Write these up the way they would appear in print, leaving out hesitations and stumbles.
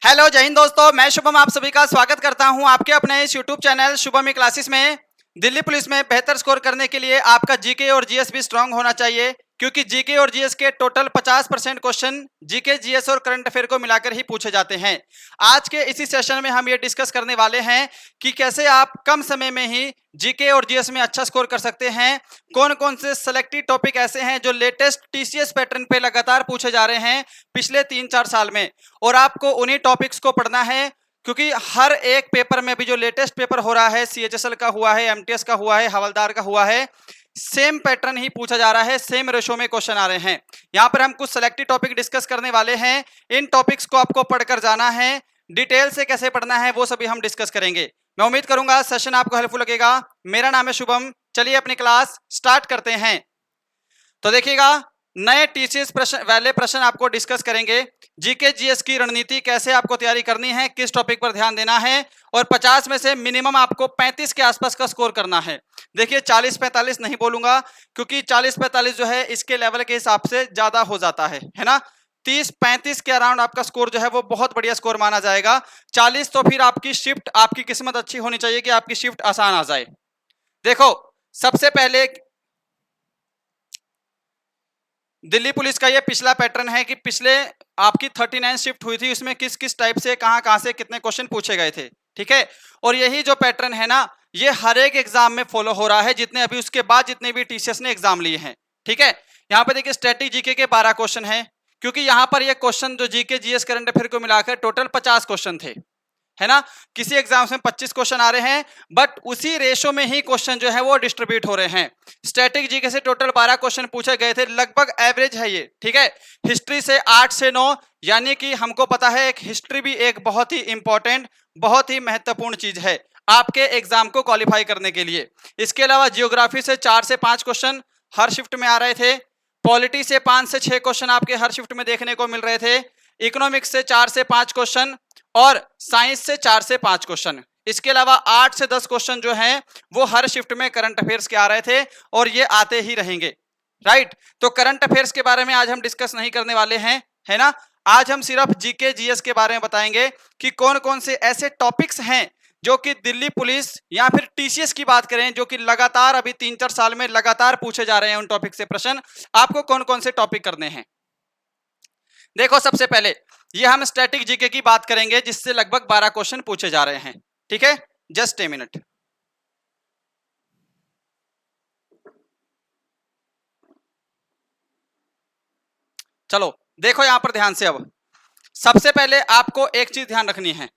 Hello जय हिंद दोस्तों, मैं शुभम आप सभी का स्वागत करता हूं आपके अपने इस यूट्यूब चैनल शुभम क्लासेस में। दिल्ली पुलिस में बेहतर स्कोर करने के लिए आपका जीके और जीएस भी स्ट्रांग होना चाहिए, क्योंकि जीके और जीएस के टोटल 50% क्वेश्चन जीके, जीएस और करंट अफेयर को मिलाकर ही पूछे जाते हैं। आज के इसी सेशन में हम ये डिस्कस करने वाले हैं कि कैसे आप कम समय में ही जीके और जीएस में अच्छा स्कोर कर सकते हैं। कौन कौन से सेलेक्टेड टॉपिक ऐसे हैं जो लेटेस्ट टीसीएस पैटर्न पे लगातार पूछे जा रहे हैं पिछले 3-4 साल में, और आपको उन्हीं टॉपिक्स को पढ़ना है, क्योंकि हर एक पेपर में भी जो लेटेस्ट पेपर हो रहा है, सीएचएसएल का हुआ है, एमटीएस का हुआ है, हवलदार का हुआ है, सेम पैटर्न ही पूछा जा रहा है, सेम रेशो में क्वेश्चन आ रहे हैं। यहाँ पर हम कुछ सेलेक्टेड टॉपिक डिस्कस करने वाले हैं। इन टॉपिक्स को आपको पढ़कर जाना है, डिटेल से कैसे पढ़ना है वो सभी हम डिस्कस करेंगे। मैं उम्मीद करूंगा सेशन आपको हेल्पफुल लगेगा। मेरा नाम है शुभम, चलिए अपनी क्लास स्टार्ट करते हैं। तो देखिएगा, नए टीसीएस प्रश्न वाले प्रश्न आपको डिस्कस करेंगे। जीके जीएस की रणनीति कैसे आपको तैयारी करनी है, किस टॉपिक पर ध्यान देना है, और 50 में से मिनिमम आपको 35 के आसपास का स्कोर करना है। देखिए 40-45 नहीं बोलूंगा, क्योंकि 40-45 जो है इसके लेवल के हिसाब से ज्यादा हो जाता है ना। 30-35 के अराउंड आपका स्कोर जो है वो बहुत बढ़िया स्कोर माना जाएगा। 40 तो फिर आपकी शिफ्ट, आपकी किस्मत अच्छी होनी चाहिए कि आपकी शिफ्ट आसान आ जाए। देखो, सबसे पहले दिल्ली पुलिस का ये पिछला पैटर्न है कि पिछले आपकी 39 शिफ्ट हुई थी, उसमें किस किस टाइप से कहां से कितने क्वेश्चन पूछे गए थे, ठीक है। और यही जो पैटर्न है ना, ये हर एक एग्जाम में फॉलो हो रहा है, जितने अभी उसके बाद जितने भी टीसीएस ने एग्जाम लिए हैं, ठीक है। यहाँ पे देखिए स्टैटिक जीके के 12 क्वेश्चन है, क्योंकि यहाँ पर ये क्वेश्चन जो जीके जीएस करंट अफेयर को मिलाकर टोटल 50 क्वेश्चन थे, है ना। किसी एग्जाम्स में 25 क्वेश्चन आ रहे हैं, बट उसी रेशो में ही क्वेश्चन जो है वो डिस्ट्रीब्यूट हो रहे हैं। स्टैटिक जीके से टोटल 12 क्वेश्चन पूछे गए थे, लगभग एवरेज है ये, ठीक है। हिस्ट्री से 8 से 9, यानी कि हमको पता है एक हिस्ट्री भी एक बहुत ही इंपॉर्टेंट, बहुत ही महत्वपूर्ण चीज है आपके एग्जाम को क्वालिफाई करने के लिए। इसके अलावा जियोग्राफी से 4 से 5 क्वेश्चन हर शिफ्ट में आ रहे थे। पॉलिटी से 5 से 6 क्वेश्चन आपके हर शिफ्ट में देखने को मिल रहे थे। इकोनॉमिक्स से 4 से 5 क्वेश्चन, और साइंस से 4 से 5 क्वेश्चन। इसके अलावा 8 से 10 क्वेश्चन जो हैं वो हर शिफ्ट में करंट अफेयर्स के आ रहे थे, और ये आते ही रहेंगे, राइट। तो करंट अफेयर्स के बारे में आज हम डिस्कस नहीं करने वाले हैं, है ना। आज हम सिर्फ जीके जीएस के बारे में बताएंगे कि कौन कौन से ऐसे टॉपिक्स हैं जो कि दिल्ली पुलिस या फिर टीसीएस की बात करें, जो कि लगातार अभी 3-4 साल में लगातार पूछे जा रहे हैं। उन टॉपिक से प्रश्न आपको कौन कौन से टॉपिक करने हैं। देखो, सबसे पहले ये हम स्टैटिक जीके की बात करेंगे, जिससे लगभग 12 क्वेश्चन पूछे जा रहे हैं, ठीक है। Just a minute. चलो देखो यहां पर ध्यान से। अब सबसे पहले आपको एक चीज ध्यान रखनी है।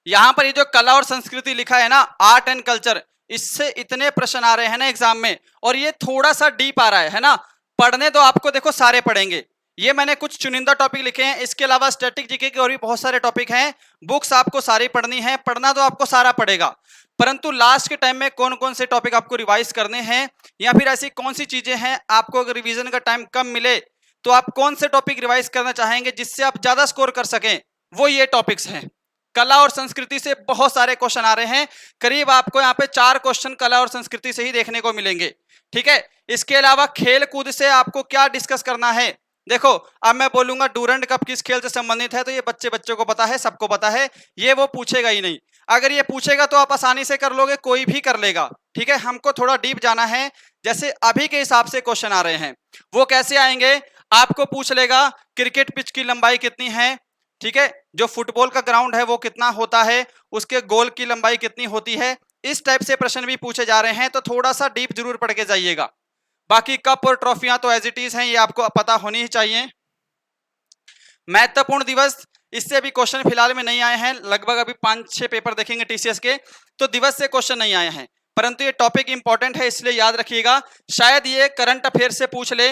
यहां पर ये जो कला और संस्कृति लिखा है ना, आर्ट एंड कल्चर, इससे इतने प्रश्न आ रहे हैं ना एग्जाम में, और ये थोड़ा सा डीप आ रहा है ना। पढ़ने तो आपको देखो सारे पढ़ेंगे, ये मैंने कुछ चुनिंदा टॉपिक लिखे हैं। इसके अलावा स्टैटिक जीके के और भी बहुत सारे टॉपिक हैं। बुक्स आपको सारी पढ़नी है, पढ़ना तो आपको सारा पड़ेगा, परंतु लास्ट के टाइम में कौन कौन से टॉपिक आपको रिवाइज करने हैं, या फिर ऐसी कौन सी चीजें हैं आपको अगर रिवीजन का टाइम कम मिले तो आप कौन से टॉपिक रिवाइज करना चाहेंगे जिससे आप ज्यादा स्कोर कर सकें, वो ये टॉपिक्स हैं। कला और संस्कृति से बहुत सारे क्वेश्चन आ रहे हैं, करीब आपको यहाँ पे 4 क्वेश्चन कला और संस्कृति से ही देखने को मिलेंगे, ठीक है। इसके अलावा खेल कूद से आपको क्या डिस्कस करना है। देखो, अब मैं बोलूंगा डूरंड कप किस खेल से संबंधित है, तो ये बच्चों को पता है, सबको पता है, ये वो पूछेगा ही नहीं। अगर ये पूछेगा तो आप आसानी से कर लोगे, कोई भी कर लेगा, ठीक है। हमको थोड़ा डीप जाना है, जैसे अभी के हिसाब से क्वेश्चन आ रहे हैं। वो कैसे आएंगे, आपको पूछ लेगा क्रिकेट पिच की लंबाई कितनी है, ठीक है। जो फुटबॉल का ग्राउंड है वो कितना होता है, उसके गोल की लंबाई कितनी होती है। इस टाइप से प्रश्न भी पूछे जा रहे हैं, तो थोड़ा सा डीप जरूर पढ़ के जाइएगा। बाकी कप और ट्रॉफियां तो एज इट इज हैं, ये आपको पता होनी ही चाहिए। महत्वपूर्ण दिवस, इससे भी क्वेश्चन फिलहाल में नहीं आए हैं। लगभग अभी 5-6 पेपर देखेंगे टीसीएस के, तो दिवस से क्वेश्चन नहीं आए हैं, परंतु ये टॉपिक इंपॉर्टेंट है, इसलिए याद रखिएगा। शायद ये करंट अफेयर से पूछ ले।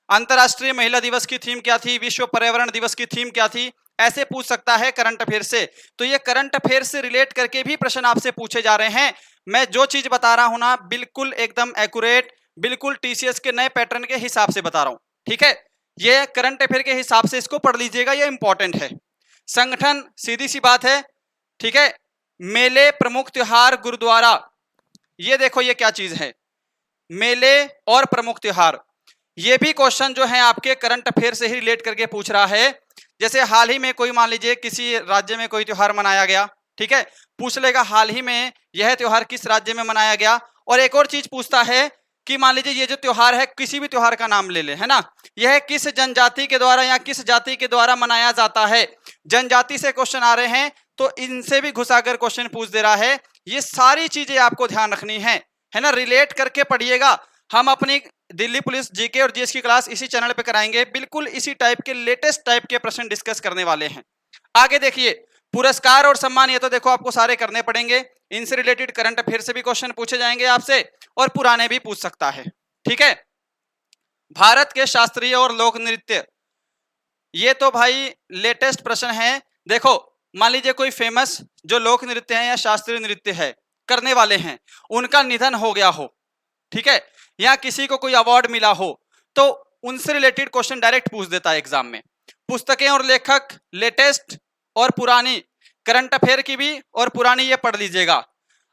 अंतरराष्ट्रीय महिला दिवस की थीम क्या थी, विश्व पर्यावरण दिवस की थीम क्या थी, ऐसे पूछ सकता है करंट अफेयर से। तो ये करंट अफेयर से रिलेट करके भी प्रश्न आपसे पूछे जा रहे हैं। मैं जो चीज बता रहा हूं ना, बिल्कुल एकदम एक्यूरेट, बिल्कुल टीसीएस के नए पैटर्न के हिसाब से बता रहा हूं, ठीक है। ये करंट अफेयर के हिसाब से इसको पढ़ लीजिएगा, ये इंपॉर्टेंट है। संगठन, सीधी सी बात है, ठीक है। मेले, प्रमुख त्योहार, गुरुद्वारा, ये देखो ये क्या चीज है। मेले और प्रमुख त्योहार। ये भी क्वेश्चन जो है आपके करंट अफेयर से ही रिलेट करके पूछ रहा है। जैसे हाल ही में कोई मान लीजिए किसी राज्य में कोई त्योहार मनाया गया, ठीक है, पूछ लेगा हाल ही में यह त्योहार किस राज्य में मनाया गया। और एक और चीज पूछता है कि मान लीजिए ये जो त्योहार है, किसी भी त्योहार का नाम ले ले, है ना, यह किस जनजाति के द्वारा या किस जाति के द्वारा मनाया जाता है। जनजाति से क्वेश्चन आ रहे हैं तो इनसे भी घुसाकर क्वेश्चन पूछ दे रहा है। ये सारी चीजें आपको ध्यान रखनी है ना, रिलेट करके पढ़िएगा। हम अपनी दिल्ली पुलिस जीके और जीएस की क्लास इसी चैनल पे कराएंगे, बिल्कुल इसी टाइप के लेटेस्ट टाइप के प्रश्न डिस्कस करने वाले हैं। आगे देखिए, पुरस्कार और सम्मान, ये तो देखो आपको सारे करने पड़ेंगे। इनसे रिलेटेड करंट अफेयर से भी क्वेश्चन पूछे जाएंगे आपसे और पुराने भी पूछ सकता है, ठीक है। भारत के शास्त्रीय और लोक नृत्य, ये तो भाई लेटेस्ट प्रश्न है। देखो मान लीजिए कोई फेमस जो लोक नृत्य है या शास्त्रीय नृत्य है करने वाले हैं, उनका निधन हो गया हो, ठीक है, या किसी को कोई अवार्ड मिला हो, तो उनसे रिलेटेड क्वेश्चन डायरेक्ट पूछ देता है एग्जाम में। पुस्तकें और लेखक, लेटेस्ट और पुरानी, करंट अफेयर की भी और पुरानी, ये पढ़ लीजिएगा।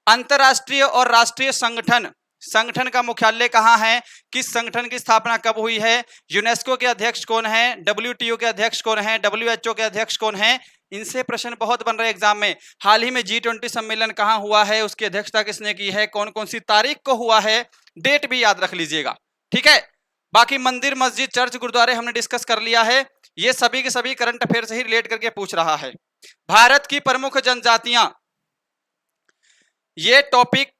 अंतरराष्ट्रीय और राष्ट्रीय संगठन, संगठन का मुख्यालय कहाँ है, किस संगठन की स्थापना कब हुई है, यूनेस्को के अध्यक्ष कौन है, डब्ल्यूटीओ के अध्यक्ष कौन है, डब्ल्यूएचओ के अध्यक्ष कौन है। इनसे प्रश्न बहुत बन रहे एग्जाम में। हाल ही में G20 सम्मेलन कहाँ हुआ है, उसकी अध्यक्षता किसने की है, कौन कौन सी तारीख को हुआ है, डेट भी याद रख लीजिएगा, ठीक है। बाकी मंदिर, मस्जिद, चर्च, गुरुद्वारे हमने डिस्कस कर लिया है। ये सभी के सभी करंट अफेयर से ही रिलेट करके पूछ रहा है। भारत की प्रमुख जनजातियां, ये टॉपिक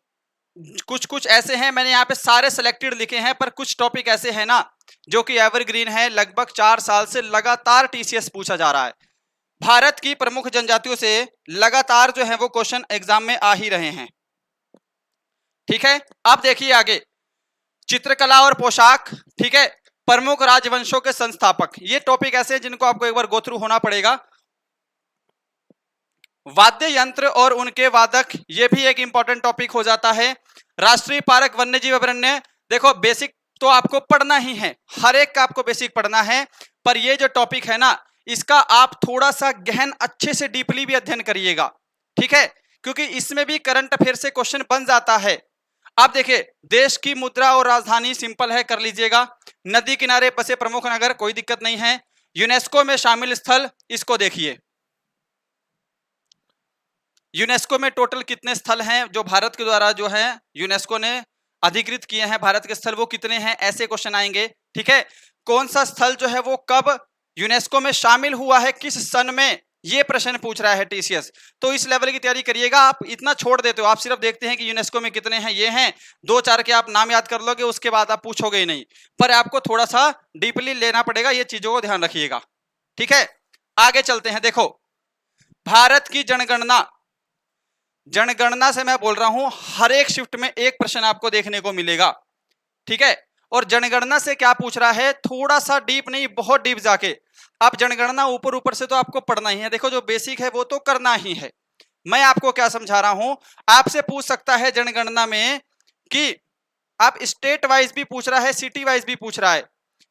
कुछ कुछ ऐसे हैं, मैंने यहाँ पे सारे सिलेक्टेड लिखे हैं, पर कुछ टॉपिक ऐसे हैं ना जो कि एवरग्रीन है, लगभग 4 साल से लगातार टीसीएस पूछा जा रहा है। भारत की प्रमुख जनजातियों से लगातार जो है वो क्वेश्चन एग्जाम में आ ही रहे हैं, ठीक है। अब देखिए आगे, चित्रकला और पोशाक, ठीक है, प्रमुख राजवंशों के संस्थापक, ये टॉपिक ऐसे हैं जिनको आपको एक बार गो थ्रू होना पड़ेगा। वाद्य यंत्र और उनके वादक, ये भी एक इंपॉर्टेंट टॉपिक हो जाता है। राष्ट्रीय पार्क, वन्य जीव अभयारण्य, देखो बेसिक तो आपको पढ़ना ही है, हर एक का आपको बेसिक पढ़ना है, पर ये जो टॉपिक है ना, इसका आप थोड़ा सा गहन अच्छे से डीपली भी अध्ययन करिएगा, ठीक है, क्योंकि इसमें भी करंट अफेयर से क्वेश्चन बन जाता है। आप देखिए, देश की मुद्रा और राजधानी सिंपल है, कर लीजिएगा। नदी किनारे बसे प्रमुख नगर, कोई दिक्कत नहीं है। यूनेस्को में शामिल स्थल, इसको देखिए, यूनेस्को में टोटल कितने स्थल हैं जो भारत के द्वारा जो है यूनेस्को ने अधिकृत किए हैं, भारत के स्थल वो कितने हैं, ऐसे क्वेश्चन आएंगे, ठीक है। कौन सा स्थल जो है वो कब यूनेस्को में शामिल हुआ है, किस सन में, ये प्रश्न पूछ रहा है टीसीएस। तो इस लेवल की तैयारी करिएगा। आप इतना छोड़ देते हो, आप सिर्फ देखते हैं कि यूनेस्को में कितने हैं, ये हैं, 2-4 के आप नाम याद कर लोगे, उसके बाद आप पूछोगे ही नहीं, पर आपको थोड़ा सा डीपली लेना पड़ेगा, ये चीजों को ध्यान रखिएगा, ठीक है। आगे चलते हैं। देखो भारत की जनगणना, जनगणना से मैं बोल रहा हूं हर एक शिफ्ट में एक प्रश्न आपको देखने को मिलेगा, ठीक है। और जनगणना से क्या पूछ रहा है, थोड़ा सा डीप नहीं, बहुत डीप जाके। आप जनगणना ऊपर ऊपर से तो आपको पढ़ना ही है, देखो जो बेसिक है वो तो करना ही है। मैं आपको क्या समझा रहा हूं, आपसे पूछ सकता है जनगणना में कि आप स्टेट वाइज भी पूछ रहा है, सिटी वाइज भी पूछ रहा है,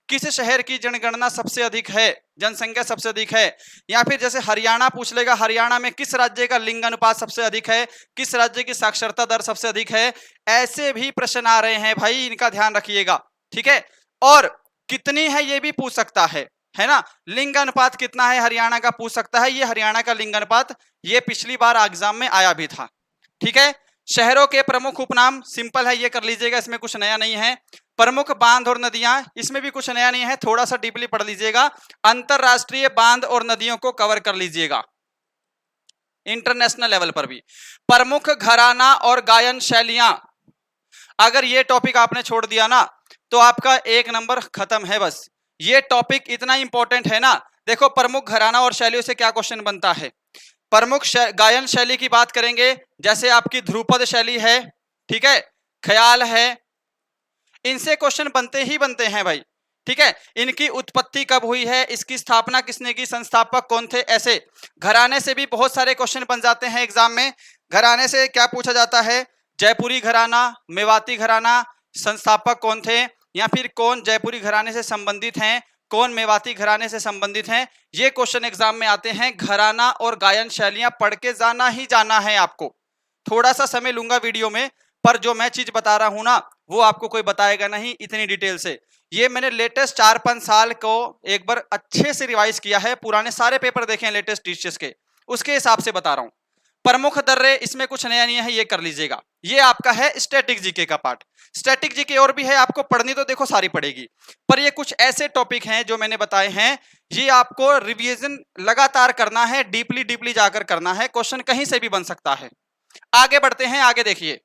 किस शहर की जनगणना सबसे अधिक है, जनसंख्या सबसे अधिक है, या फिर जैसे हरियाणा पूछ लेगा, हरियाणा में किस राज्य का लिंग अनुपात सबसे अधिक है, किस राज्य की साक्षरता दर सबसे अधिक है। ऐसे भी प्रश्न आ रहे हैं भाई, इनका ध्यान रखिएगा, ठीक है। और कितनी है ये भी पूछ सकता है ना, लिंग अनुपात कितना है हरियाणा का पूछ सकता है, ये हरियाणा का लिंग अनुपात, ये पिछली बार एग्जाम में आया भी था, ठीक है। शहरों के प्रमुख उपनाम, सिंपल है, ये कर लीजिएगा, इसमें कुछ नया नहीं है। प्रमुख बांध और नदियां, इसमें भी कुछ नया नहीं है, थोड़ा सा डीपली पढ़ लीजिएगा। अंतरराष्ट्रीय बांध और नदियों को कवर कर लीजिएगा इंटरनेशनल लेवल पर भी। प्रमुख घराना और गायन शैलियां, अगर ये टॉपिक आपने छोड़ दिया ना तो आपका 1 नंबर खत्म है, बस ये टॉपिक इतना इंपॉर्टेंट है ना। देखो प्रमुख घराना और शैलियों से क्या क्वेश्चन बनता है, प्रमुख गायन शैली की बात करेंगे, जैसे आपकी ध्रुपद शैली है, ठीक है, ख्याल है, इनसे क्वेश्चन बनते ही बनते हैं भाई, ठीक है। इनकी उत्पत्ति कब हुई है, इसकी स्थापना किसने की, संस्थापक कौन थे, ऐसे। घराने से भी बहुत सारे क्वेश्चन बन जाते हैं एग्जाम में। घराने से क्या पूछा जाता है, जयपुरी घराना, मेवाती घराना, संस्थापक कौन थे, या फिर कौन जयपुरी घराने से संबंधित हैं, कौन मेवाती घराने से संबंधित हैं, ये क्वेश्चन एग्जाम में आते हैं। घराना और गायन शैलियां पढ़ के जाना ही जाना है आपको। थोड़ा सा समय लूंगा वीडियो में, पर जो मैं चीज बता रहा हूं ना वो आपको कोई बताएगा नहीं इतनी डिटेल से। ये मैंने लेटेस्ट 4-5 साल को एक बार अच्छे से रिवाइज किया है, पुराने सारे पेपर देखे हैं लेटेस्ट टीचर्स के, उसके हिसाब से बता रहा हूं। प्रमुख दर्रे, इसमें कुछ नया नहीं है, ये कर लीजिएगा। ये आपका है स्टैटिक जीके का पार्ट। स्टैटिक जीके और भी है, आपको पढ़नी तो देखो सारी पड़ेगी, पर ये कुछ ऐसे टॉपिक हैं जो मैंने बताए हैं, ये आपको रिवीजन लगातार करना है, डीपली डीपली जाकर करना है, क्वेश्चन कहीं से भी बन सकता है। आगे बढ़ते हैं, आगे देखिए।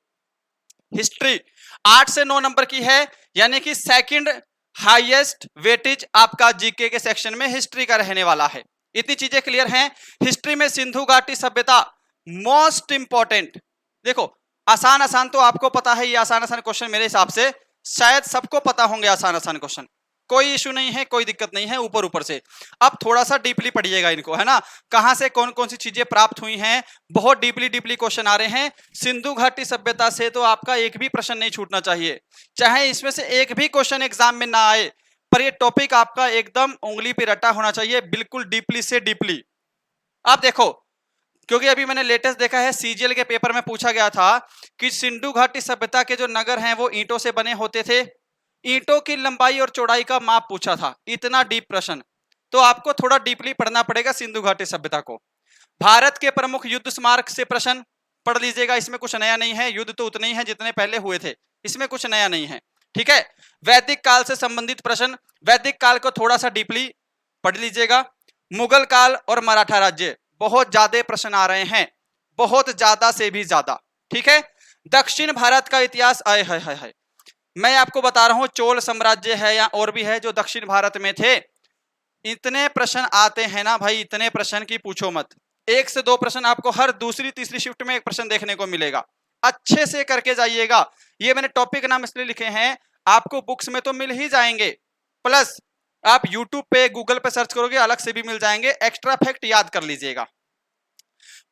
हिस्ट्री 8 से 9 नंबर की है, यानी कि सेकंड हाईएस्ट वेटेज आपका जीके के सेक्शन में हिस्ट्री का रहने वाला है। इतनी चीजें क्लियर हैं। हिस्ट्री में सिंधु घाटी सभ्यता मोस्ट इंपॉर्टेंट। देखो आसान आसान तो आपको पता है, ये आसान आसान क्वेश्चन मेरे हिसाब से शायद सबको पता होंगे, आसान आसान क्वेश्चन, कोई इशू नहीं है, कोई दिक्कत नहीं है, ऊपर ऊपर से। अब थोड़ा सा डीपली पढ़िएगा इनको, है ना, कहां से कौन कौन सी चीजें प्राप्त हुई हैं, बहुत डीपली डीपली क्वेश्चन आ रहे हैं। सिंधु घाटी सभ्यता से तो आपका एक भी प्रश्न नहीं छूटना चाहिए, चाहे इसमें से एक भी क्वेश्चन एग्जाम में ना आए, पर ये टॉपिक आपका एकदम उंगली पे रटा होना चाहिए, बिल्कुल डीपली से डीपली। अब देखो, क्योंकि अभी मैंने लेटेस्ट देखा है, सीजीएल के पेपर में पूछा गया था कि सिंधु घाटी सभ्यता के जो नगर हैं वो ईंटों से बने होते थे, ईंटों की लंबाई और चौड़ाई का माप पूछा था। इतना डीप प्रश्न, तो आपको थोड़ा डीपली पढ़ना पड़ेगा सिंधु घाटी सभ्यता को। भारत के प्रमुख युद्ध स्मारक से प्रश्न पढ़ लीजिएगा, इसमें कुछ नया नहीं है, युद्ध तो उतने ही हैं जितने पहले हुए थे, इसमें कुछ नया नहीं है, ठीक है। वैदिक काल से संबंधित प्रश्न, वैदिक काल को थोड़ा सा डीपली पढ़ लीजिएगा। मुगल काल और मराठा राज्य, बहुत ज्यादा प्रश्न आ रहे हैं, बहुत ज्यादा से भी ज्यादा, ठीक है। दक्षिण भारत का इतिहास, आए हाय हाय हाय, मैं आपको बता रहा हूं, चोल साम्राज्य है या और भी है जो दक्षिण भारत में थे, इतने प्रश्न आते हैं ना भाई, इतने प्रश्न की पूछो मत। 1 से 2 प्रश्न आपको हर दूसरी तीसरी शिफ्ट में एक प्रश्न देखने को मिलेगा, अच्छे से करके जाइएगा। ये मैंने टॉपिक नाम इसलिए लिखे हैं, आपको बुक्स में तो मिल ही जाएंगे, प्लस आप यूट्यूब पे गूगल पे सर्च करोगे अलग से भी मिल जाएंगे, एक्स्ट्रा फैक्ट याद कर लीजिएगा।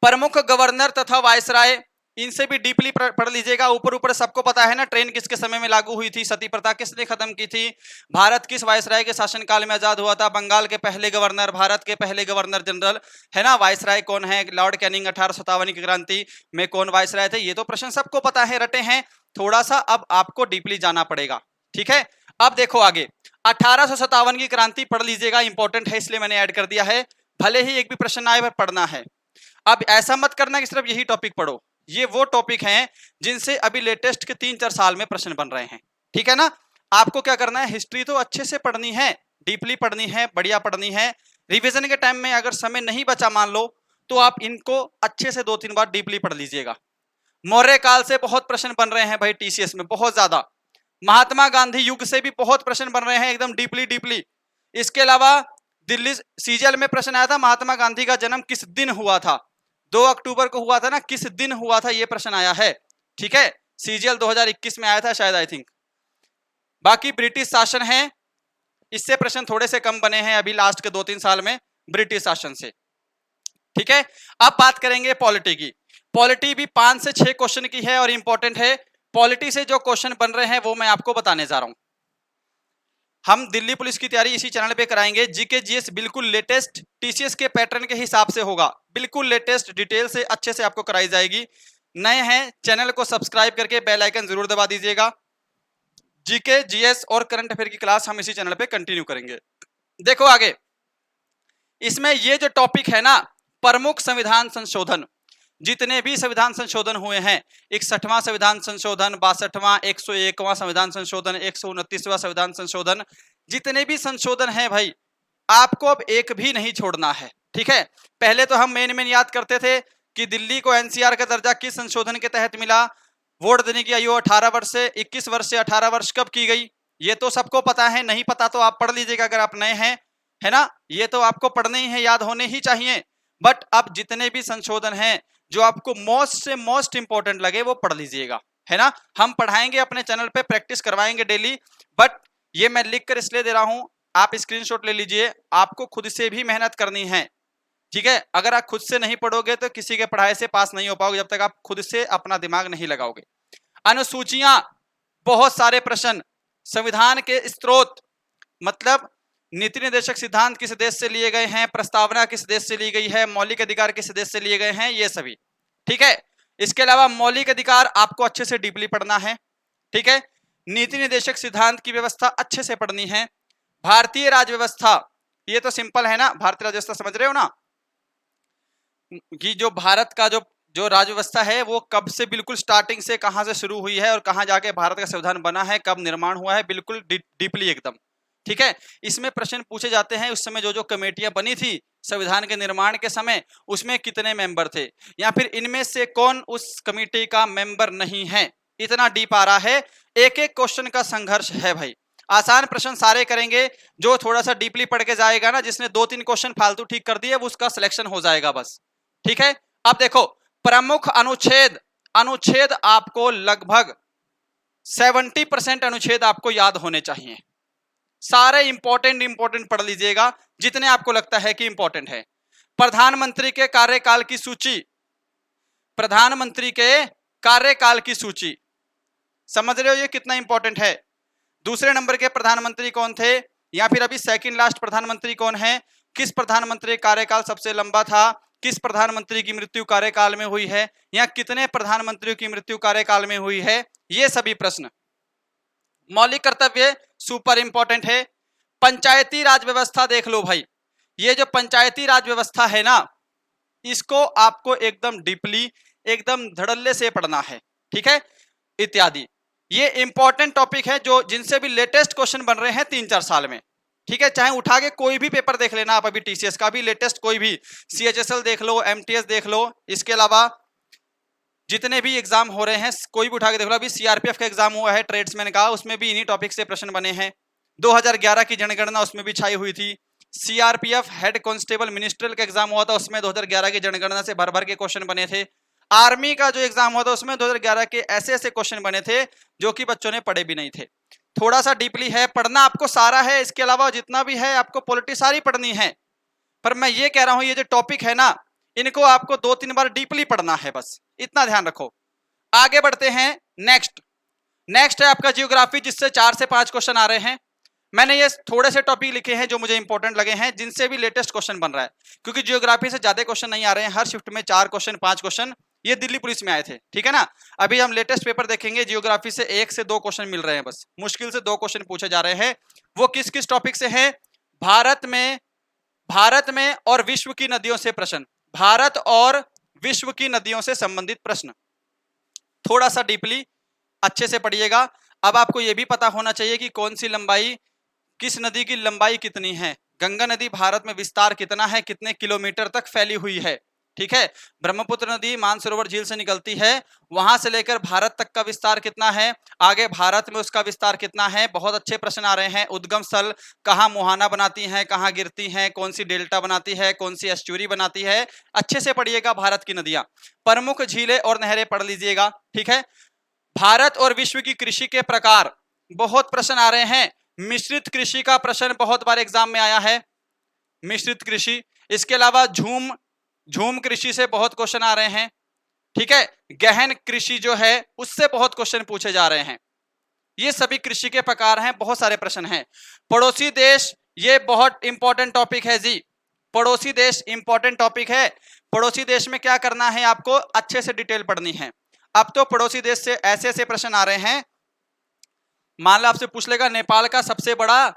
प्रमुख गवर्नर तथा वायसराय, इनसे भी डीपली पढ़ लीजिएगा। ऊपर ऊपर सबको पता है ना, ट्रेन किसके समय में लागू हुई थी, सती प्रथा किसने खत्म की थी, भारत किस वायसराय के शासनकाल में आजाद हुआ था, बंगाल के पहले गवर्नर, भारत के पहले गवर्नर जनरल, है ना, वायसराय कौन है, लॉर्ड कैनिंग 1857 की क्रांति में कौन वायसराय थे, ये तो प्रश्न सबको पता है, रटे हैं। थोड़ा सा अब आपको डीपली जाना पड़ेगा, ठीक है। अब देखो आगे, 1857 की क्रांति पढ़ लीजिएगा, इंपॉर्टेंट है इसलिए मैंने ऐड कर दिया है, भले ही एक भी प्रश्न आए पर पढ़ना है। अब ऐसा मत करना कि सिर्फ यही टॉपिक पढ़ो, ये वो टॉपिक हैं जिनसे अभी लेटेस्ट के 3-4 साल में प्रश्न बन रहे हैं, ठीक है ना। आपको क्या करना है, हिस्ट्री तो अच्छे से पढ़नी है, डीपली पढ़नी है, बढ़िया पढ़नी है। रिवीजन के टाइम में अगर समय नहीं बचा मान लो, तो आप इनको अच्छे से 2-3 बार डीपली पढ़ लीजिएगा। मौर्य काल से बहुत प्रश्न बन रहे हैं भाई टीसीएस में, बहुत ज्यादा। महात्मा गांधी युग से भी बहुत प्रश्न बन रहे हैं, एकदम डीपली डीपली। इसके अलावा दिल्ली सीजीएल में प्रश्न आया था, महात्मा गांधी का जन्म किस दिन हुआ था, 2 अक्टूबर को हुआ था ना, किस दिन हुआ था, ये प्रश्न आया है, ठीक है। सीजीएल 2021 में आया था शायद, आई थिंक। बाकी ब्रिटिश शासन है, इससे प्रश्न थोड़े से कम बने हैं अभी लास्ट के 2-3 साल में ब्रिटिश शासन से, ठीक है। अब बात करेंगे पॉलिटी की। पॉलिटी भी 5 से 6 क्वेश्चन की है और इंपॉर्टेंट है। पॉलिटी से जो क्वेश्चन बन रहे हैं वो मैं आपको बताने जा रहा हूं। हम दिल्ली पुलिस की तैयारी इसी चैनल पे कराएंगे, जीके जीएस बिल्कुल लेटेस्ट टीसीएस के पैटर्न के हिसाब से होगा, बिल्कुल लेटेस्ट डिटेल से अच्छे से आपको कराई जाएगी। नए हैं चैनल को सब्सक्राइब करके बेल आइकन जरूर दबा दीजिएगा। जीके जीएस और करंट अफेयर की क्लास हम इसी चैनल पे कंटिन्यू करेंगे। देखो आगे, इसमें ये जो टॉपिक है ना, प्रमुख संविधान संशोधन, जितने भी संविधान संशोधन हुए हैं, 61वां संविधान संशोधन, 62वां, 101वां संविधान संशोधन, 129वां संविधान संशोधन, जितने भी संशोधन हैं भाई, आपको अब एक भी नहीं छोड़ना है, ठीक है। पहले तो हम मेन याद करते थे कि दिल्ली को एनसीआर का दर्जा किस संशोधन के तहत मिला, वोट देने की आयु 18 वर्ष से 21 वर्ष से 18 वर्ष कब की गई, ये तो सबको पता है, नहीं पता तो आप पढ़ लीजिएगा अगर आप नए हैं, है ना, ये तो आपको पढ़ने ही है, याद होने ही चाहिए। बट अब जितने भी संशोधन हैं जो आपको मोस्ट से मोस्ट इंपॉर्टेंट लगे वो पढ़ लीजिएगा, है ना। हम पढ़ाएंगे अपने चैनल पे, प्रैक्टिस करवाएंगे डेली, बट ये मैं लिख कर इसलिए दे रहा हूं, आप स्क्रीनशॉट ले लीजिए, आपको खुद से भी मेहनत करनी है, ठीक है। अगर आप खुद से नहीं पढ़ोगे तो किसी के पढ़ाई से पास नहीं हो पाओगे, जब तक आप खुद से अपना दिमाग नहीं लगाओगे। अनुसूचियां, बहुत सारे प्रश्न, संविधान के स्रोत, मतलब नीति निर्देशक सिद्धांत किस देश से लिए गए हैं, प्रस्तावना किस देश से ली गई है, मौलिक अधिकार किस देश से लिए गए हैं, ये सभी, ठीक है। इसके अलावा मौलिक अधिकार आपको अच्छे से डीपली पढ़ना है, ठीक है। नीति निर्देशक सिद्धांत की व्यवस्था अच्छे से पढ़नी है। भारतीय राज्य व्यवस्था, ये तो सिंपल है ना, भारतीय राज्य व्यवस्था समझ रहे हो ना, कि जो भारत का जो जो राज्य व्यवस्था है वो कब से बिल्कुल स्टार्टिंग से कहां से शुरू हुई है और कहां जाके भारत का संविधान बना है, कब निर्माण हुआ है, बिल्कुल डीपली एकदम। ठीक है, इसमें प्रश्न पूछे जाते हैं उस समय जो जो कमेटियां बनी थी संविधान के निर्माण के समय, उसमें कितने मेंबर थे, या फिर इनमें से कौन उस कमेटी का मेंबर नहीं है। इतना डीप आ रहा है, एक एक क्वेश्चन का संघर्ष है भाई। आसान प्रश्न सारे करेंगे, जो थोड़ा सा डीपली पढ़ के जाएगा ना, जिसने 2-3 क्वेश्चन फालतू ठीक कर दिए, वो उसका सिलेक्शन हो जाएगा बस। ठीक है, अब देखो प्रमुख अनुच्छेद, अनुच्छेद आपको लगभग 70% अनुच्छेद आपको याद होने चाहिए। सारे इंपॉर्टेंट पढ़ लीजिएगा जितने आपको लगता है कि इंपॉर्टेंट है। प्रधानमंत्री के कार्यकाल की सूची, प्रधानमंत्री के कार्यकाल की सूची, समझ रहे हो ये कितना इंपॉर्टेंट है। दूसरे नंबर के प्रधानमंत्री कौन थे, या फिर अभी सेकंड लास्ट प्रधानमंत्री कौन है, किस प्रधानमंत्री कार्यकाल सबसे लंबा था, किस प्रधानमंत्री की मृत्यु कार्यकाल में हुई है, या कितने प्रधानमंत्रियों की मृत्यु कार्यकाल में हुई है, ये सभी प्रश्न। मौलिक कर्तव्य सुपर इंपॉर्टेंट है। पंचायती राज व्यवस्था देख लो भाई, ये जो पंचायती राज व्यवस्था है ना, इसको आपको एकदम डीपली, एकदम धड़ल्ले से पढ़ना है। ठीक है, इत्यादि ये इंपॉर्टेंट टॉपिक है जो जिनसे भी लेटेस्ट क्वेश्चन बन रहे हैं 3-4 साल में। ठीक है, चाहे उठा के कोई भी पेपर देख लेना आप, अभी टीसीएस का भी लेटेस्ट कोई भी, सीएचएसएल देख लो, एमटीएस देख लो, इसके अलावा जितने भी एग्जाम हो रहे हैं कोई भी उठा के देख लो। अभी सीआरपीएफ का एग्जाम हुआ है ट्रेड्समैन का, उसमें भी इन्हीं टॉपिक से प्रश्न बने हैं। 2011 की जनगणना उसमें भी छाई हुई थी। सीआरपीएफ हेड कांस्टेबल मिनिस्ट्रियल का एग्जाम हुआ था, उसमें 2011 की जनगणना से भर भर के क्वेश्चन बने थे। आर्मी का जो एग्जाम हुआ था उसमें 2011 के ऐसे ऐसे क्वेश्चन बने थे जो कि बच्चों ने पढ़े भी नहीं थे। थोड़ा सा डीपली है, पढ़ना आपको सारा है, इसके अलावा जितना भी है आपको पॉलिटी सारी पढ़नी है। पर मैं ये कह रहा हूं ये जो टॉपिक है ना, इनको आपको 2-3 बार डीपली पढ़ना है, बस इतना ध्यान रखो। आगे बढ़ते हैं, नेक्स्ट है आपका जियोग्राफी, जिससे 4 से 5 क्वेश्चन आ रहे हैं। मैंने ये थोड़े से टॉपिक लिखे हैं जो मुझे इंपॉर्टेंट लगे हैं, जिनसे भी लेटेस्ट क्वेश्चन बन रहा है, क्योंकि जियोग्राफी से ज्यादा क्वेश्चन नहीं आ रहे हैं। हर शिफ्ट में 4 क्वेश्चन 5 क्वेश्चन, ये दिल्ली पुलिस में आए थे। ठीक है ना, अभी हम लेटेस्ट पेपर देखेंगे, जियोग्राफी से 1 से 2 क्वेश्चन मिल रहे हैं, बस मुश्किल से 2 क्वेश्चन पूछे जा रहे हैं। वो किस किस टॉपिक से है, भारत में और विश्व की नदियों से प्रश्न, भारत और विश्व की नदियों से संबंधित प्रश्न। थोड़ा सा डीपली अच्छे से पढ़िएगा। अब आपको यह भी पता होना चाहिए कि कौन सी लंबाई, किस नदी की लंबाई कितनी है। गंगा नदी भारत में विस्तार कितना है, कितने किलोमीटर तक फैली हुई है। ठीक है, ब्रह्मपुत्र नदी मानसरोवर झील से निकलती है, वहां से लेकर भारत तक का विस्तार कितना है, आगे भारत में उसका विस्तार कितना है। बहुत अच्छे प्रश्न आ रहे हैं। उद्गम स्थल कहाँ मुहाना बनाती हैं, कहाँ गिरती हैं, कौन सी डेल्टा बनाती है, कौन सी एस्चुरी बनाती है, अच्छे से पढ़िएगा। भारत की नदियां, प्रमुख झीलें और नहरें पढ़ लीजिएगा। ठीक है, भारत और विश्व की कृषि के प्रकार, बहुत प्रश्न आ रहे हैं। मिश्रित कृषि का प्रश्न बहुत बार एग्जाम में आया है, मिश्रित कृषि। इसके अलावा झूम कृषि से बहुत क्वेश्चन आ रहे हैं। ठीक है, गहन कृषि जो है उससे बहुत क्वेश्चन पूछे जा रहे हैं। ये सभी कृषि के प्रकार हैं, बहुत सारे प्रश्न हैं। पड़ोसी देश, ये बहुत इंपॉर्टेंट टॉपिक है जी, पड़ोसी देश इंपॉर्टेंट टॉपिक है। पड़ोसी देश में क्या करना है आपको, अच्छे से डिटेल पढ़नी है। अब तो पड़ोसी देश से ऐसे ऐसे प्रश्न आ रहे हैं, मान लो आपसे पूछ लेगा नेपाल का सबसे बड़ा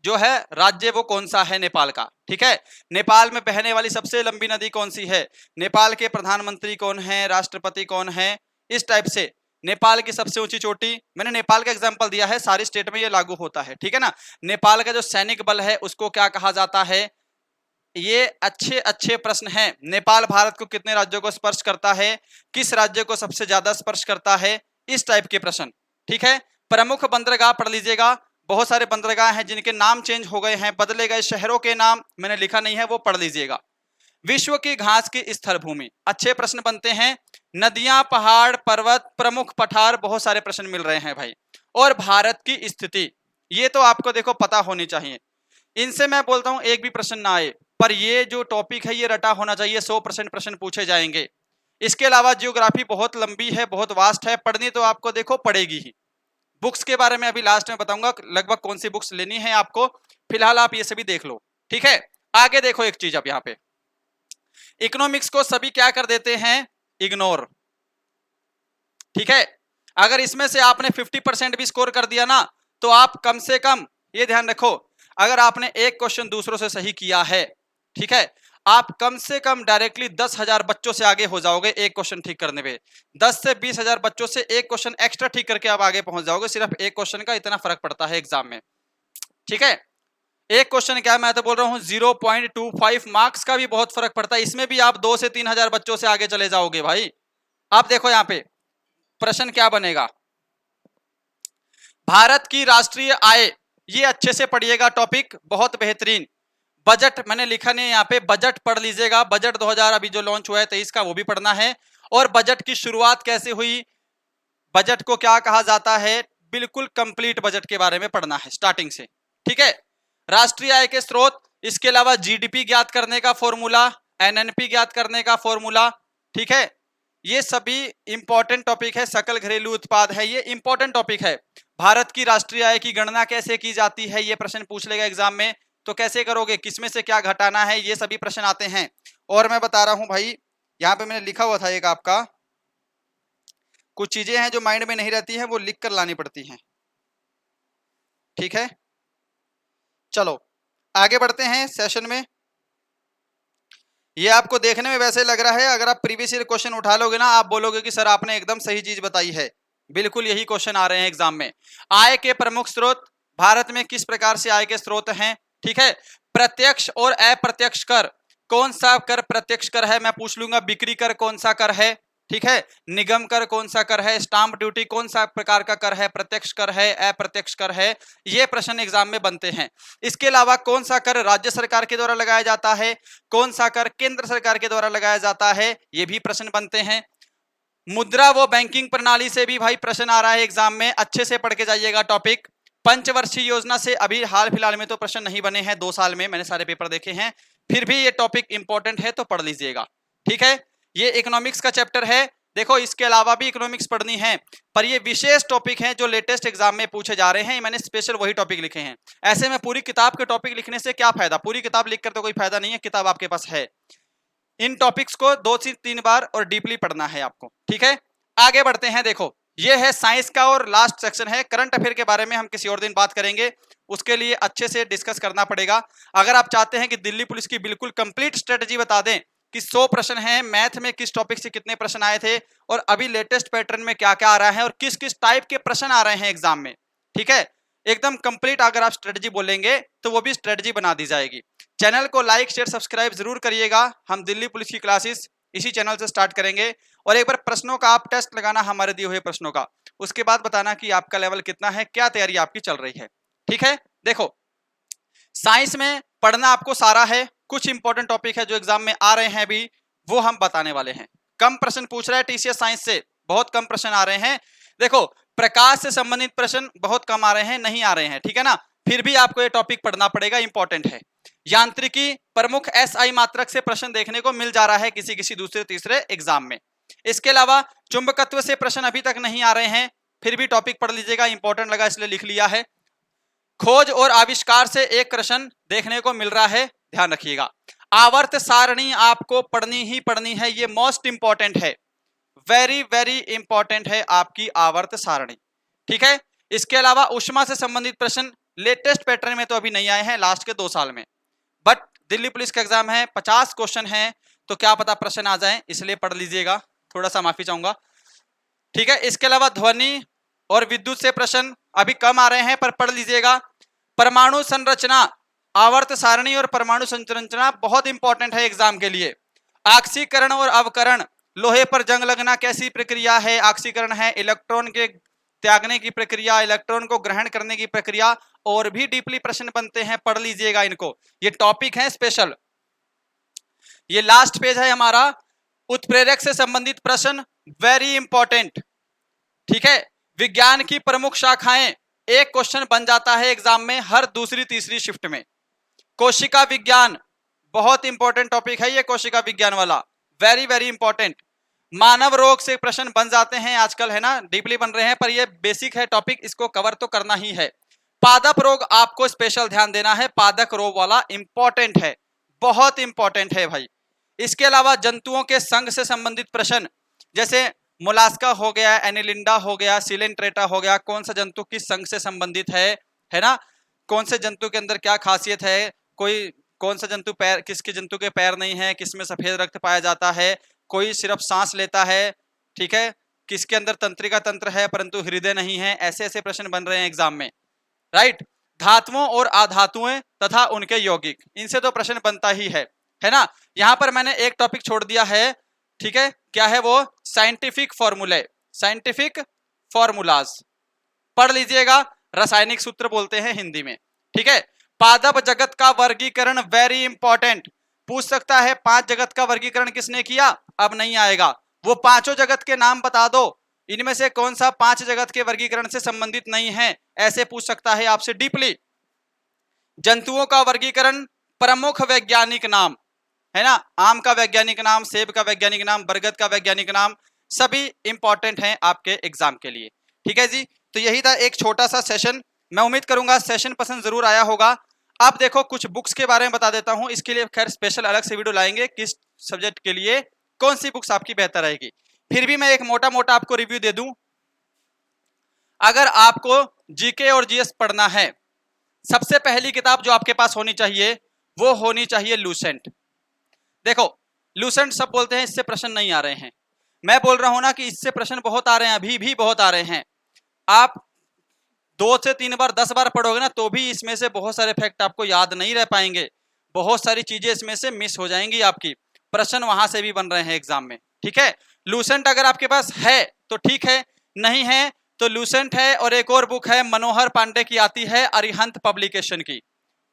जो है राज्य वो कौन सा है नेपाल का। ठीक है, नेपाल में बहने वाली सबसे लंबी नदी कौन सी है, नेपाल के प्रधानमंत्री कौन है, राष्ट्रपति कौन है, इस टाइप से। नेपाल की सबसे ऊंची चोटी, मैंने नेपाल का एग्जांपल दिया है, सारी स्टेट में ये लागू होता है। ठीक है ना, नेपाल का जो सैनिक बल है उसको क्या कहा जाता है, ये अच्छे अच्छे प्रश्न हैं। नेपाल भारत को कितने राज्यों को स्पर्श करता है, किस राज्य को सबसे ज्यादा स्पर्श करता है, इस टाइप के प्रश्न। ठीक है, प्रमुख बंदरगाह पढ़ लीजिएगा, बहुत सारे बंदरगाह हैं जिनके नाम चेंज हो गए हैं, बदले गए शहरों के नाम मैंने लिखा नहीं है, वो पढ़ लीजिएगा। विश्व की घास की स्थल भूमि, अच्छे प्रश्न बनते हैं। नदियां, पहाड़, पर्वत, प्रमुख पठार, बहुत सारे प्रश्न मिल रहे हैं भाई। और भारत की स्थिति, ये तो आपको देखो पता होनी चाहिए। इनसे मैं बोलता हूं एक भी प्रश्न ना आए, पर ये जो टॉपिक है ये रटा होना चाहिए, 100% प्रश्न पूछे जाएंगे। इसके अलावा जियोग्राफी बहुत लंबी है, बहुत वास्ट है, पढ़नी तो आपको देखो पड़ेगी ही। बुक्स के बारे में अभी लास्ट में बताऊंगा लगभग कौन सी बुक्स लेनी है आपको, फिलहाल आप ये सभी देख लो। ठीक है, आगे देखो एक चीज, अब यहाँ पे इकोनॉमिक्स को सभी क्या कर देते हैं, इग्नोर। ठीक है, अगर इसमें से आपने 50% भी स्कोर कर दिया ना, तो आप कम से कम ये ध्यान रखो, अगर आपने एक क्वेश्चन दूसरों से सही किया है, ठीक है, आप कम से कम डायरेक्टली 10,000 बच्चों से आगे हो जाओगे एक क्वेश्चन ठीक करने में। 10 से 20,000 बच्चों से एक क्वेश्चन एक्स्ट्रा ठीक करके आप आगे पहुंच जाओगे। सिर्फ एक क्वेश्चन का इतना फर्क पड़ता है एग्जाम में, ठीक है। एक क्वेश्चन क्या है, मैं तो बोल रहा हूं 0.25 मार्क्स का भी बहुत फर्क पड़ता है। इसमें भी आप 2 से 3,000 बच्चों से आगे चले जाओगे भाई। आप देखो यहाँ पे प्रश्न क्या बनेगा, भारत की राष्ट्रीय आय, ये अच्छे से पढ़िएगा, टॉपिक बहुत बेहतरीन। बजट मैंने लिखा नहीं यहाँ पे, बजट पढ़ लीजिएगा। बजट 2000 अभी जो लॉन्च हुआ है 23 का, वो भी पढ़ना है। और बजट की शुरुआत कैसे हुई, बजट को क्या कहा जाता है, बिल्कुल कंप्लीट बजट के बारे में पढ़ना है स्टार्टिंग से, ठीक है। राष्ट्रीय आय के स्रोत, इसके अलावा जीडीपी ज्ञात करने का फॉर्मूला, एनएनपी ज्ञात करने का फॉर्मूला, ठीक है। ये सभी इंपॉर्टेंट टॉपिक है। सकल घरेलू उत्पाद है, ये इंपॉर्टेंट टॉपिक है। भारत की राष्ट्रीय आय की गणना कैसे की जाती है, ये प्रश्न पूछ लेगा एग्जाम में, तो कैसे करोगे, किसमें से क्या घटाना है, ये सभी प्रश्न आते हैं। और मैं बता रहा हूं भाई, यहाँ पे मैंने लिखा हुआ था एक, आपका कुछ चीजें हैं जो माइंड में नहीं रहती हैं, वो लिख कर लानी पड़ती हैं, ठीक है। चलो आगे बढ़ते हैं सेशन में। ये आपको देखने में वैसे लग रहा है, अगर आप प्रीवियस ईयर क्वेश्चन उठा लोगे ना, आप बोलोगे कि सर आपने एकदम सही चीज बताई है। बिल्कुल यही क्वेश्चन आ रहे हैं एग्जाम में। आय के प्रमुख स्रोत, भारत में किस प्रकार से आय के स्रोत हैं, ठीक है। प्रत्यक्ष और अप्रत्यक्ष कर, कौन सा कर प्रत्यक्ष कर है, मैं पूछ लूंगा। बिक्री कर कौन सा कर है, ठीक है। निगम कर कौन सा कर है, स्टाम्प ड्यूटी कौन सा प्रकार का कर है, प्रत्यक्ष कर है, अप्रत्यक्ष कर है, ये प्रश्न एग्जाम में बनते हैं। इसके अलावा कौन सा कर राज्य सरकार के द्वारा लगाया जाता है, कौन सा कर केंद्र सरकार के द्वारा लगाया जाता है, ये भी प्रश्न बनते हैं। मुद्रा व बैंकिंग प्रणाली से भी भाई प्रश्न आ रहा है एग्जाम में, अच्छे से पढ़ के जाइएगा टॉपिक। पंचवर्षीय योजना से अभी हाल फिलहाल में तो प्रश्न नहीं बने हैं, 2 साल में मैंने सारे पेपर देखे हैं, फिर भी ये टॉपिक इंपॉर्टेंट है तो पढ़ लीजिएगा, ठीक है। ये इकोनॉमिक्स का चैप्टर है। देखो इसके अलावा भी इकोनॉमिक्स पढ़नी है, पर ये विशेष टॉपिक हैं जो लेटेस्ट एग्जाम में पूछे जा रहे हैं, मैंने स्पेशल वही टॉपिक लिखे हैं। ऐसे में पूरी किताब के टॉपिक लिखने से क्या फायदा, पूरी किताब लिखकर तो कोई फायदा नहीं है, किताब आपके पास है। इन टॉपिक्स को 2 से 3 बार और डीपली पढ़ना है आपको, ठीक है। आगे बढ़ते हैं। देखो ये है साइंस का और लास्ट सेक्शन है। करंट अफेयर के बारे में हम किसी और दिन बात करेंगे, उसके लिए अच्छे से डिस्कस करना पड़ेगा। अगर आप चाहते हैं कि दिल्ली पुलिस की बिल्कुल कंप्लीट स्ट्रेटजी बता दें कि 100 प्रश्न हैं, मैथ में किस टॉपिक से कितने प्रश्न आए थे और अभी लेटेस्ट पैटर्न में क्या क्या आ रहा है और किस किस टाइप के प्रश्न आ रहे हैं एग्जाम में, ठीक है, एकदम कंप्लीट अगर आप स्ट्रेटजी बोलेंगे तो वो भी स्ट्रेटजी बना दी जाएगी। चैनल को लाइक शेयर सब्सक्राइब जरूर करिएगा। हम दिल्ली पुलिस की क्लासेस इसी चैनल से स्टार्ट करेंगे। और एक बार प्रश्नों का आप टेस्ट लगाना, हमारे दिए हुए प्रश्नों का, उसके बाद बताना कि आपका लेवल कितना है, क्या तैयारी आपकी चल रही है, ठीक है। देखो साइंस में पढ़ना आपको सारा है, कुछ इंपॉर्टेंट टॉपिक है जो एग्जाम में आ रहे हैं अभी, वो हम बताने वाले हैं। कम प्रश्न पूछ रहा है टीसीएस साइंस से, बहुत कम प्रश्न आ रहे हैं। देखो प्रकाश से संबंधित प्रश्न बहुत कम आ रहे हैं, नहीं आ रहे हैं, ठीक है ना, फिर भी आपको ये टॉपिक पढ़ना पड़ेगा, इंपॉर्टेंट है। यांत्रिकी प्रमुख एसआई मात्रक से प्रश्न देखने को मिल जा रहा है किसी किसी दूसरे तीसरे एग्जाम में। इसके अलावा चुंबकत्व से प्रश्न अभी तक नहीं आ रहे हैं, फिर भी टॉपिक पढ़ लीजिएगा, इंपॉर्टेंट लगा इसलिए लिख लिया है। खोज और आविष्कार से एक प्रश्न देखने को मिल रहा है, ध्यान रखिएगा। आवर्त सारणी आपको पढ़नी ही पढ़नी है, ये मोस्ट इंपॉर्टेंट है, वेरी वेरी इंपॉर्टेंट है आपकी आवर्त सारणी, ठीक है। इसके अलावा ऊष्मा से संबंधित प्रश्न लेटेस्ट पैटर्न में तो अभी नहीं आए हैं लास्ट के 2 साल में, बट दिल्ली पुलिस का एग्जाम है, 50 क्वेश्चन है, तो क्या पता प्रश्न आ जाए, इसलिए पढ़ लीजिएगा, थोड़ा सा माफी चाहूंगा, ठीक है। इसके अलावा ध्वनि और विद्युत से प्रश्न अभी कम आ रहे हैं, पर पढ़ लीजिएगा। परमाणु संरचना, आवर्त सारणी और परमाणु संरचना बहुत इंपॉर्टेंट है एग्जाम के लिए। ऑक्सीकरण और अवकरण, लोहे पर जंग लगना कैसी प्रक्रिया है, ऑक्सीकरण है इलेक्ट्रॉन के त्यागने की प्रक्रिया, इलेक्ट्रॉन को ग्रहण करने की प्रक्रिया, और भी डीपली प्रश्न बनते हैं, पढ़ लीजिएगा इनको, ये टॉपिक है स्पेशल। ये लास्ट पेज है हमारा, उत्प्रेरक से संबंधित प्रश्न वेरी इंपॉर्टेंट, ठीक है। विज्ञान की प्रमुख शाखाएं, एक क्वेश्चन बन जाता है एग्जाम में हर दूसरी तीसरी शिफ्ट में। कोशिका विज्ञान बहुत इंपॉर्टेंट टॉपिक है ये, कोशिका विज्ञान वाला वेरी वेरी इंपॉर्टेंट। मानव रोग से प्रश्न बन जाते हैं आजकल, है ना, डीपली बन रहे हैं, पर ये बेसिक है टॉपिक, इसको कवर तो करना ही है। पादप रोग आपको स्पेशल ध्यान देना है, पादप रोग वाला इंपॉर्टेंट है, बहुत इंपॉर्टेंट है भाई। इसके अलावा जंतुओं के संघ से संबंधित प्रश्न, जैसे मोलास्का हो गया, एनिलिंडा हो गया, सिलेंट्रेटा हो गया, कौन सा जंतु किस संघ से संबंधित है ना, कौन से जंतु के अंदर क्या खासियत है, कोई कौन सा जंतु पैर, किसके जंतु के पैर नहीं है, किसमें सफेद रक्त पाया जाता है, कोई सिर्फ सांस लेता है, ठीक है, किसके अंदर तंत्रिका तंत्र है परंतु हृदय नहीं है। ऐसे ऐसे प्रश्न बन रहे हैं एग्जाम में, राइट। धातुओं और अधातुएं तथा उनके यौगिक, इनसे तो प्रश्न बनता ही है ना। यहां पर मैंने एक टॉपिक छोड़ दिया है, ठीक है, क्या है वो, साइंटिफिक फॉर्मूले, साइंटिफिक फॉर्मूलाज पढ़ लीजिएगा, रासायनिक सूत्र बोलते हैं हिंदी में, ठीक है। पादप जगत का वर्गीकरण वेरी इंपॉर्टेंट, पूछ सकता है 5 जगत का वर्गीकरण किसने किया, अब नहीं आएगा, वो पांचों जगत के नाम बता दो, इनमें से कौन सा 5 जगत के वर्गीकरण से संबंधित नहीं है, ऐसे पूछ सकता है आपसे डीपली। जंतुओं का वर्गीकरण, प्रमुख वैज्ञानिक नाम, है ना, आम का वैज्ञानिक नाम, सेब का वैज्ञानिक नाम, बरगद का वैज्ञानिक नाम, सभी इंपॉर्टेंट हैं आपके एग्जाम के लिए, ठीक है जी। तो यही था एक छोटा सा सेशन, मैं उम्मीद करूंगा सेशन पसंद जरूर आया होगा। अब देखो कुछ बुक्स के बारे में बता देता हूं, इसके लिए खैर स्पेशल अलग से वीडियो लाएंगे, किस सब्जेक्ट के लिए कौन सी बुक्स आपकी बेहतर रहेगी। फिर भी मैं एक मोटा मोटा आपको रिव्यू दे दूं। अगर आपको जीके और जीएस पढ़ना है, सबसे पहली किताब जो आपके पास होनी चाहिए वो होनी चाहिए लूसेंट। देखो लूसेंट सब बोलते हैं इससे प्रश्न नहीं आ रहे हैं, मैं बोल रहा हूं ना कि इससे प्रश्न बहुत आ रहे हैं, अभी भी बहुत आ रहे हैं। आप 2 से 3 बार 10 बार पढ़ोगे ना तो भी इसमें से बहुत सारे फैक्ट आपको याद नहीं रह पाएंगे, बहुत सारी चीजें इसमें से मिस हो जाएंगी आपकी, प्रश्न वहां से भी बन रहे हैं एग्जाम में, ठीक है। लूसेंट अगर आपके पास है तो ठीक है, नहीं है तो लूसेंट है, और एक और बुक है मनोहर पांडे की आती है, अरिहंत पब्लिकेशन की,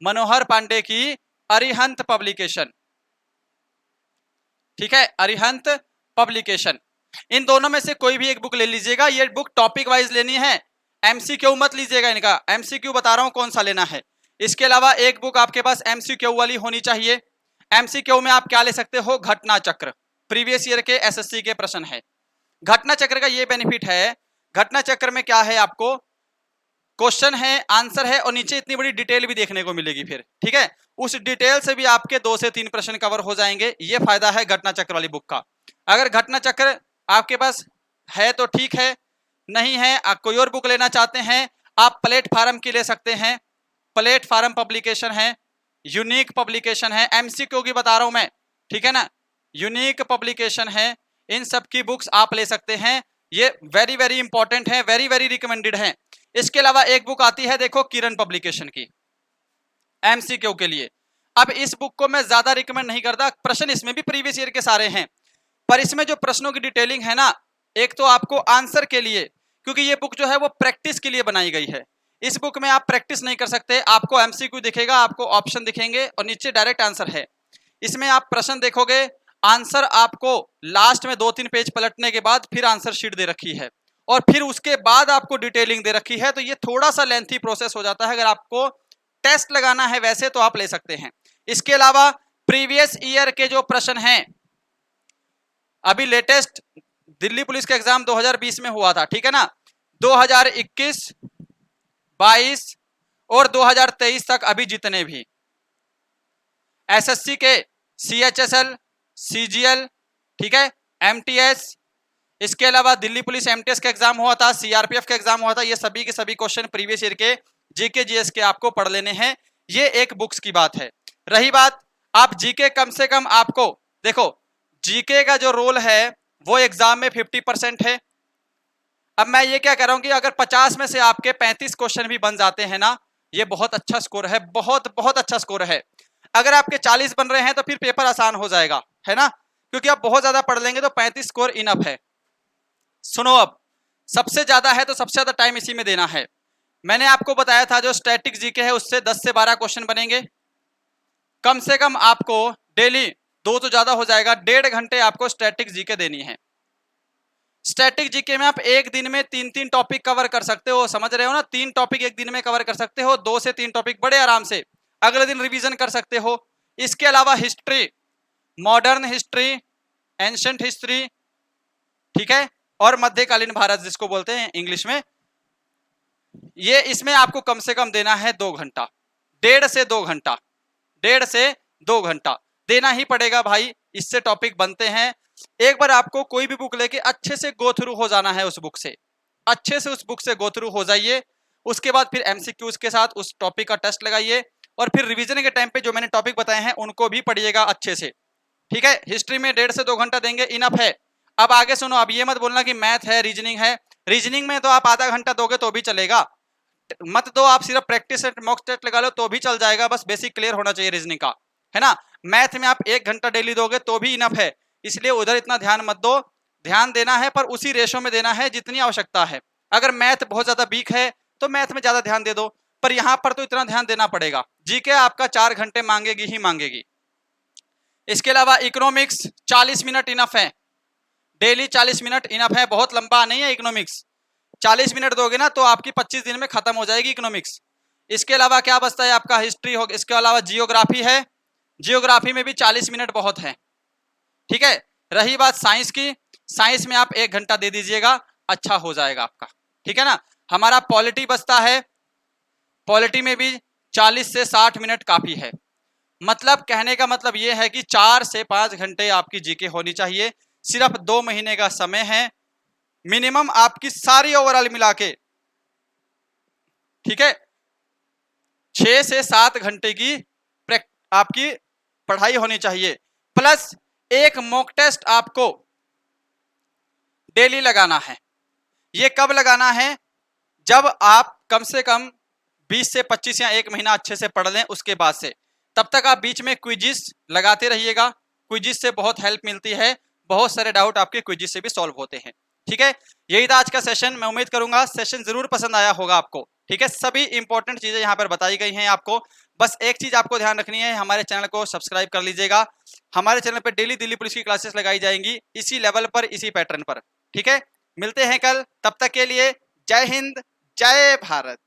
मनोहर पांडे की अरिहंत पब्लिकेशन, ठीक है, अरिहंत पब्लिकेशन। इन दोनों में से कोई भी एक बुक ले लीजिएगा, ये बुक टॉपिक वाइज लेनी है, एमसीक्यू मत लीजिएगा इनका, एमसीक्यू बता रहा हूं कौन सा लेना है। इसके अलावा एक बुक आपके पास एमसीक्यू वाली होनी चाहिए। एमसीक्यू में आप क्या ले सकते हो, घटना चक्र, प्रीवियस ईयर के एसएससी के प्रश्न है। घटना चक्र का ये बेनिफिट है, घटना चक्र में क्या है, आपको क्वेश्चन है, आंसर है, और नीचे इतनी बड़ी डिटेल भी देखने को मिलेगी फिर, ठीक है, उस डिटेल से भी आपके 2 से 3 प्रश्न कवर हो जाएंगे, ये फायदा है घटना चक्र वाली बुक का। अगर घटना चक्र आपके पास है तो ठीक है, नहीं है आप कोई और बुक लेना चाहते हैं, आप प्लेटफार्म की ले सकते हैं, प्लेटफार्म पब्लिकेशन है, यूनिक पब्लिकेशन है, एमसीक्यू की बता रहा हूं मैं, ठीक है ना, यूनिक पब्लिकेशन है, इन सब की बुक्स आप ले सकते हैं, ये वेरी वेरी इंपॉर्टेंट है, वेरी वेरी रिकमेंडेड है। इसके अलावा एक बुक आती है देखो किरण पब्लिकेशन की, एमसीक्यू के लिए। अब इस बुक को मैं ज्यादा रिकमेंड नहीं करता, प्रश्न इसमें भी प्रीवियस ईयर के सारे हैं, पर इसमें जो प्रश्नों की डिटेलिंग है ना, एक तो आपको आंसर के लिए, क्योंकि ये बुक जो है वो प्रैक्टिस के लिए बनाई गई है, इस बुक में आप प्रैक्टिस नहीं कर सकते, आपको एमसीक्यू दिखेगा, आपको ऑप्शन दिखेंगे और नीचे डायरेक्ट आंसर है। इसमें आप प्रश्न देखोगे, आंसर आपको लास्ट में 2-3 पेज पलटने के बाद फिर आंसर शीट दे रखी है, और फिर उसके बाद आपको डिटेलिंग दे रखी है, तो ये थोड़ा सा लेंथी प्रोसेस हो जाता है। अगर आपको टेस्ट लगाना है वैसे तो आप ले सकते हैं। इसके अलावा प्रीवियस ईयर के जो प्रश्न हैं, अभी लेटेस्ट दिल्ली पुलिस का एग्जाम 2020 में हुआ था, ठीक है ना, 2021, 22 और 2023 तक अभी जितने भी एसएससी के सीएचएसएल, सीजीएल, ठीक है, एमटीएस, इसके अलावा दिल्ली पुलिस एमटीएस का एग्जाम हुआ था, सीआरपीएफ का एग्जाम हुआ था, ये सभी के सभी क्वेश्चन प्रीवियस ईयर के जीके जीएस के आपको पढ़ लेने हैं, ये एक बुक्स की बात है। रही बात आप जीके, कम से कम आपको देखो जीके का जो रोल है वो एग्जाम में 50% है। अब मैं ये क्या कह रहा हूं कि अगर 50 में से आपके 35 क्वेश्चन भी बन जाते हैं ना, ये बहुत अच्छा स्कोर है, बहुत बहुत अच्छा स्कोर है। अगर आपके 40 बन रहे हैं तो फिर पेपर आसान हो जाएगा, है ना, क्योंकि आप बहुत ज्यादा पढ़ लेंगे तो 35 स्कोर इनफ है। सुनो, अब सबसे ज्यादा है तो सबसे ज्यादा टाइम इसी में देना है। मैंने आपको बताया था जो स्टैटिक जीके है उससे 10 से 12 क्वेश्चन बनेंगे, कम से कम आपको डेली 2 तो ज्यादा हो जाएगा, 1.5 घंटे आपको स्टैटिक जीके देनी है। स्टैटिक जीके में आप एक दिन में 3-3 टॉपिक कवर कर सकते हो, समझ रहे हो ना, 3 टॉपिक एक दिन में कवर कर सकते हो, 2 से 3 टॉपिक बड़े आराम से, अगले दिन रिवीजन कर सकते हो। इसके अलावा history, modern history, ancient history, ठीक है, और मध्यकालीन भारत जिसको बोलते हैं इंग्लिश में, ये इसमें आपको कम से कम देना है 2 घंटा, 1.5 से 2 घंटा, 1.5 से 2 घंटा देना ही पड़ेगा भाई, इससे टॉपिक बनते हैं। एक बार आपको कोई भी बुक लेके अच्छे से गो थ्रू हो जाना है, उस बुक से अच्छे से उस बुक से गो थ्रू हो जाइए। उसके बाद फिर एमसीक्यूज के साथ उस टॉपिक का टेस्ट लगाइए और फिर रिवीजन के टाइम पे जो मैंने टॉपिक बताए हैं उनको भी पढ़िएगा अच्छे से, ठीक है। हिस्ट्री में 1.5 से 2 घंटा देंगे, इनफ है। अब आगे सुनो, अब ये मत बोलना कि मैथ है, रीजनिंग है। रीजनिंग में तो आप आधा घंटा दोगे तो भी चलेगा, मत दो आप सिर्फ प्रैक्टिस मॉक टेस्ट लगा लो तो भी चल जाएगा, बस बेसिक क्लियर होना चाहिए रीजनिंग का, है ना। मैथ में आप 1 घंटा डेली दोगे तो भी इनफ है, इसलिए उधर इतना ध्यान मत दो। ध्यान देना है पर उसी रेशो में देना है जितनी आवश्यकता है। अगर मैथ बहुत ज्यादा वीक है तो मैथ में ज्यादा ध्यान दे दो, पर यहां पर तो इतना ध्यान देना पड़ेगा। जीके आपका 4 घंटे मांगेगी ही मांगेगी। इसके अलावा इकोनॉमिक्स 40 मिनट इनफ है, डेली 40 मिनट इनफ है, बहुत लंबा नहीं है इकोनॉमिक्स। 40 मिनट दोगे ना तो आपकी 25 दिन में खत्म हो जाएगी इकोनॉमिक्स। इसके अलावा क्या बचता है आपका, हिस्ट्री हो, इसके अलावा जियोग्राफी है, जियोग्राफी में भी 40 मिनट बहुत है, ठीक है। रही बात साइंस की, साइंस में आप 1 घंटा दे दीजिएगा, अच्छा हो जाएगा आपका, ठीक है ना। हमारा पॉलिटी बचता है, पॉलिटी में भी 40 से 60 मिनट काफी है। मतलब कहने का मतलब यह है कि 4 से 5 घंटे आपकी जीके होनी चाहिए। सिर्फ 2 महीने का समय है मिनिमम आपकी सारी ओवरऑल मिला के, ठीक है। 6 से 7 घंटे की आपकी पढ़ाई होनी चाहिए, प्लस एक मॉक टेस्ट आपको डेली लगाना है। ये कब लगाना है, जब आप कम से कम 20 से 25 या 1 महीना अच्छे से पढ़ लें, उसके बाद से। तब तक आप बीच में क्विजिस लगाते रहिएगा, क्विजिस से बहुत हेल्प मिलती है, बहुत सारे डाउट आपके क्विजिस से भी सॉल्व होते हैं, ठीक है। यही था आज का सेशन, मैं उम्मीद करूंगा सेशन जरूर पसंद आया होगा आपको, ठीक है। सभी इंपॉर्टेंट चीजें यहाँ पर बताई गई हैं आपको। बस एक चीज आपको ध्यान रखनी है, हमारे चैनल को सब्सक्राइब कर लीजिएगा। हमारे चैनल पर डेली दिल्ली पुलिस की क्लासेस लगाई जाएंगी, इसी लेवल पर, इसी पैटर्न पर, ठीक है। मिलते हैं कल, तब तक के लिए जय हिंद, जय भारत।